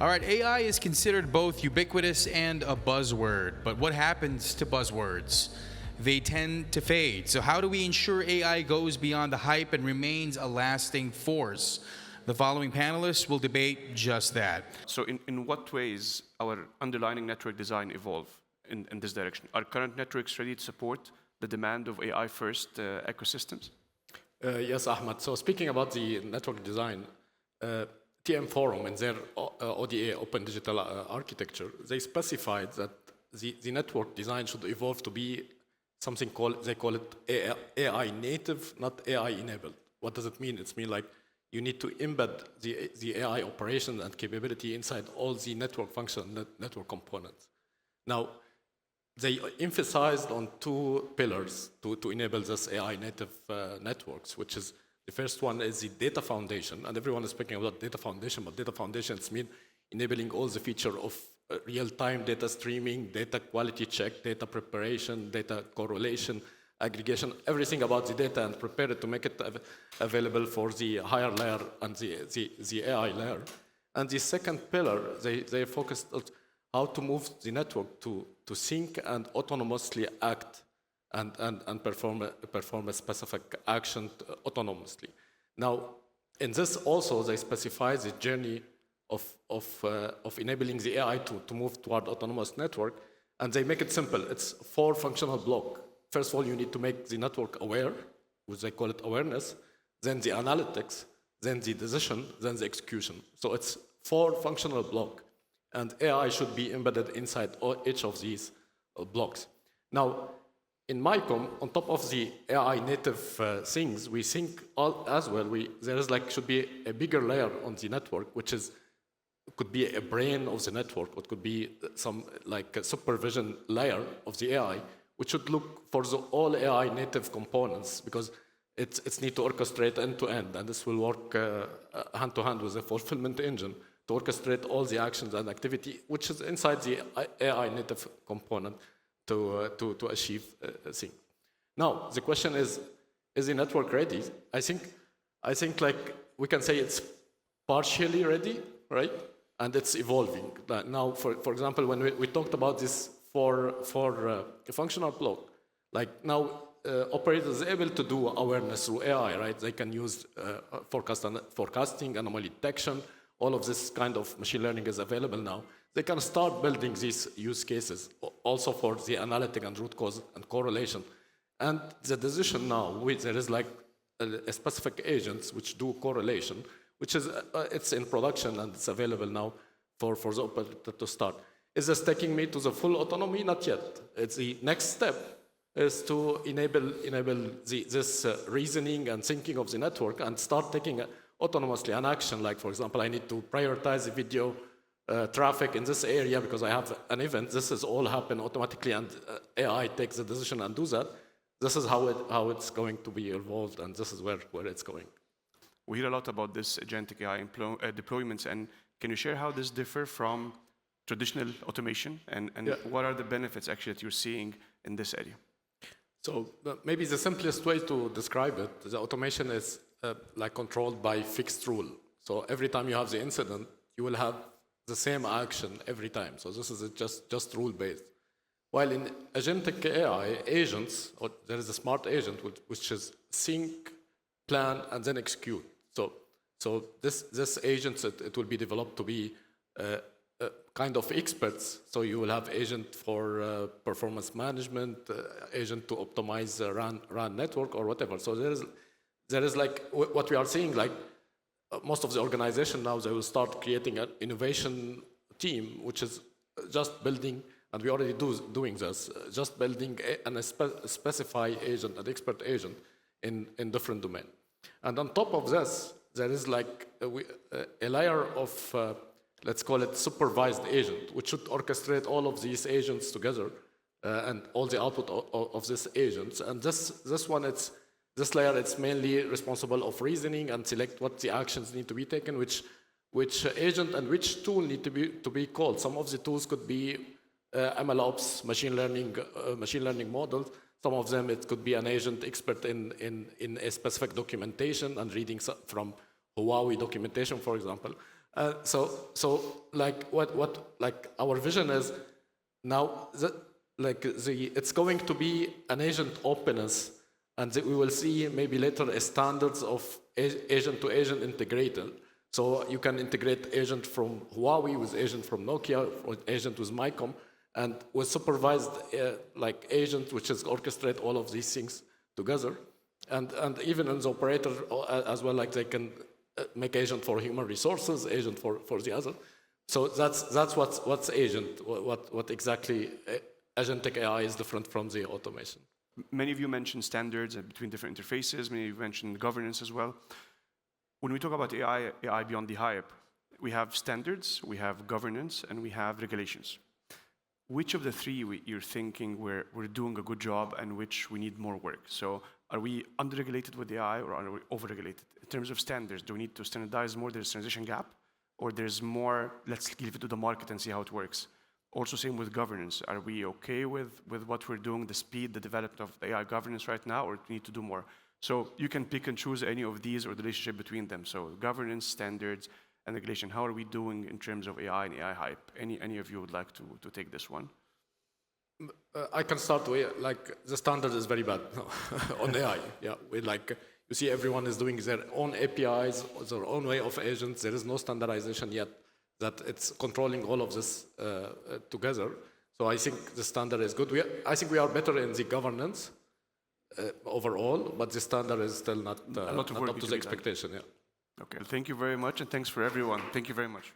All right, AI is considered both ubiquitous and a buzzword, but what happens to buzzwords? They tend to fade. So, how do we ensure AI goes beyond the hype and remains a lasting force? The following panelists will debate just that. So in what ways our underlying network design evolve in this direction? Are current networks ready to support the demand of AI-first ecosystems? Yes, Ahmed. So speaking about the network design, TM Forum in their ODA, Open Digital Architecture, they specified that the network design should evolve to be something they call it AI native, not AI enabled. What does it mean? It means like you need to embed the AI operation and capability inside all the network function, network components. Now, they emphasized on two pillars to enable this AI native networks, which is the first one is the data foundation, and everyone is speaking about data foundation, but data foundations mean enabling all the feature of real-time data streaming, data quality check, data preparation, data correlation, aggregation, everything about the data and prepare it to make it available for the higher layer and the AI layer. And the second pillar, they focused on how to move the network to sync and autonomously act and perform a specific action autonomously. Now, in this also, they specify the journey of enabling the AI to move toward autonomous network, and they make it simple. It's 4 functional blocks. First of all, you need to make the network aware, which they call it awareness, then the analytics, then the decision, then the execution. So it's 4 functional blocks, and AI should be embedded inside each of these blocks. Now, in Mycom, on top of the AI native things, we think as well, there is should be a bigger layer on the network, which could be a brain of the network, it could be some a supervision layer of the AI, which should look for all AI native components, because it's need to orchestrate end to end, and this will work hand to hand with the fulfillment engine to orchestrate all the actions and activity, which is inside the AI native component to achieve a thing. Now, the question is the network ready? I think we can say it's partially ready, right? And it's evolving. Now, for example, when we talked about this for a functional block, now operators are able to do awareness through AI, right? They can use forecasting, anomaly detection, all of this kind of machine learning is available now. They can start building these use cases also for the analytic and root cause and correlation. And the decision now, there is a specific agents which do correlation, which is it's in production and it's available now for the operator to start. Is this taking me to the full autonomy? Not yet. It's the next step is to enable this reasoning and thinking of the network and start taking autonomously an action. Like, for example, I need to prioritize the video traffic in this area because I have an event. This is all happen automatically, and AI takes the decision and do that. This is how it's going to be evolved, and this is where it's going. We hear a lot about this agentic AI deployments, and can you share how this differ from traditional automation, and what are the benefits actually that you're seeing in this area? So maybe the simplest way to describe it, the automation is controlled by fixed rule. So every time you have the incident, you will have the same action every time. So this is just rule-based. While in agentic AI agents, there is a smart agent which is think, plan, and then execute. So this agent, it will be developed to be kind of experts. So you will have agent for performance management, agent to optimize RAN network or whatever. So there is what we are seeing, most of the organization now, they will start creating an innovation team, which is just building, and we already doing this, just building a specified agent, an expert agent in different domain. And on top of this, there is a layer of, let's call it supervised agent, which should orchestrate all of these agents together and all the output of these agents. And this layer, it's mainly responsible of reasoning and select what the actions need to be taken, which agent and which tool need to be called. Some of the tools could be MLOps, machine learning models. Some of them, it could be an agent expert in a specific documentation and reading from Huawei documentation, for example. So like like our vision is now it's going to be an agent openness, and we will see maybe later a standards of agent to agent integrator. So you can integrate agent from Huawei with agent from Nokia, or agent with Mycom, and with supervised like agent, which is orchestrate all of these things together, and even in the operator as well, like they can make agent for human resources, agent for the other. So that's what's agent, what exactly agentic AI is different from the automation. Many of you mentioned standards between different interfaces. Many of you mentioned governance as well. When we talk about AI beyond the hype, we have standards, we have governance, and we have regulations. Which of the three you're thinking we're doing a good job and which we need more work? So are we under-regulated with AI or are we over-regulated? In terms of standards, do we need to standardize more? There's a transition gap? Or there's more, let's give it to the market and see how it works? Also same with governance. Are we okay with what we're doing, the speed, the development of AI governance right now, or do we need to do more? So you can pick and choose any of these or the relationship between them. So governance, standards, and regulation. How are we doing in terms of AI and AI hype? Any of you would like to take this one? I can start with, like, the standard is very bad on AI. Yeah, we like, you see everyone is doing their own APIs, their own way of agents. There is no standardization yet that it's controlling all of this together. So I think the standard is good. I think we are better in the governance overall, but the standard is still not up to the expectation. Yeah. Okay, thank you very much, and thanks for everyone. Thank you very much.